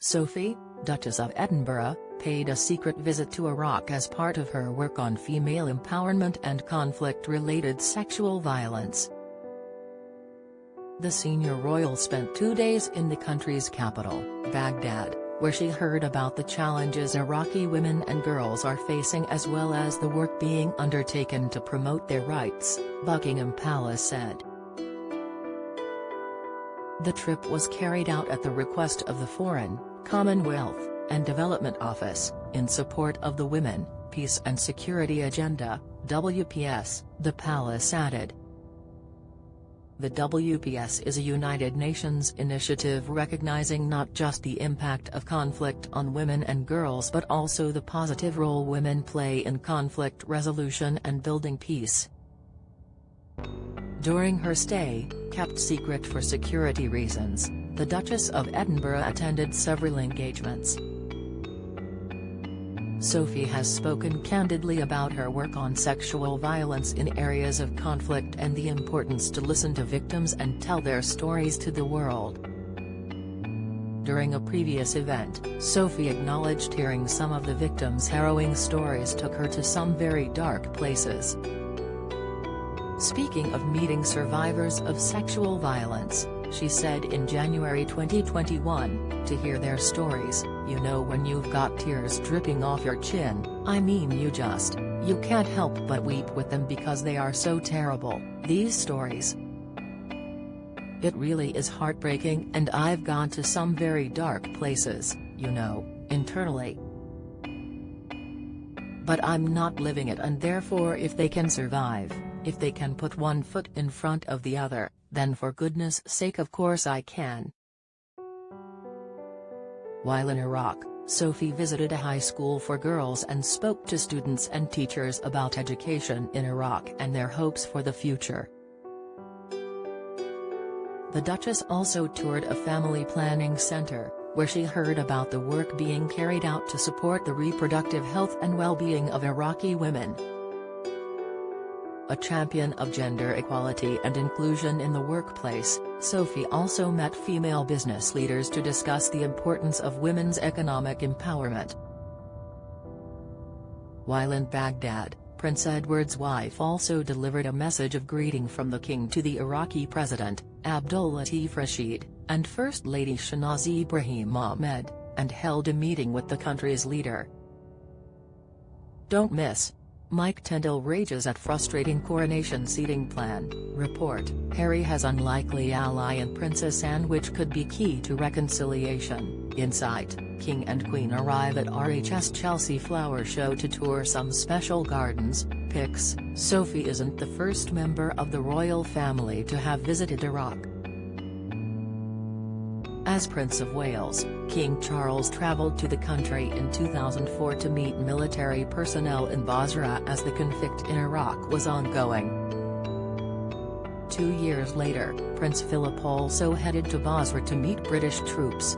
Sophie, Duchess of Edinburgh, paid a secret visit to Iraq as part of her work on female empowerment and conflict-related sexual violence. The senior royal spent 2 days in the country's capital, Baghdad, where she heard about the challenges Iraqi women and girls are facing as well as the work being undertaken to promote their rights, Buckingham Palace said. The trip was carried out at the request of the Foreign, Commonwealth, and Development Office, in support of the Women, Peace and Security Agenda, WPS, the palace added. The WPS is a United Nations initiative recognizing not just the impact of conflict on women and girls but also the positive role women play in conflict resolution and building peace. During her stay, kept secret for security reasons, the Duchess of Edinburgh attended several engagements. Sophie has spoken candidly about her work on sexual violence in areas of conflict and the importance to listen to victims and tell their stories to the world. During a previous event, Sophie acknowledged hearing some of the victims' harrowing stories took her to some very dark places. Speaking of meeting survivors of sexual violence, she said in January 2021, to hear their stories, you know when you've got tears dripping off your chin, I mean you can't help but weep with them because they are so terrible, these stories. It really is heartbreaking and I've gone to some very dark places, you know, internally. But I'm not living it and therefore if they can survive, if they can put one foot in front of the other, then for goodness sake of course I can. While in Iraq, Sophie visited a high school for girls and spoke to students and teachers about education in Iraq and their hopes for the future. The Duchess also toured a family planning center, where she heard about the work being carried out to support the reproductive health and well-being of Iraqi women. A champion of gender equality and inclusion in the workplace, Sophie also met female business leaders to discuss the importance of women's economic empowerment. While in Baghdad, Prince Edward's wife also delivered a message of greeting from the king to the Iraqi president, Abdul Latif Rashid, and First Lady Shahnaz Ibrahim Ahmed, and held a meeting with the country's leader. Don't miss. Mike Tindall rages at frustrating coronation seating plan, report, Harry has unlikely ally in Princess Anne which could be key to reconciliation, insight, King and Queen arrive at RHS Chelsea Flower Show to tour some special gardens, pics, Sophie isn't the first member of the royal family to have visited Iraq. As Prince of Wales, King Charles travelled to the country in 2004 to meet military personnel in Basra as the conflict in Iraq was ongoing. 2 years later, Prince Philip also headed to Basra to meet British troops.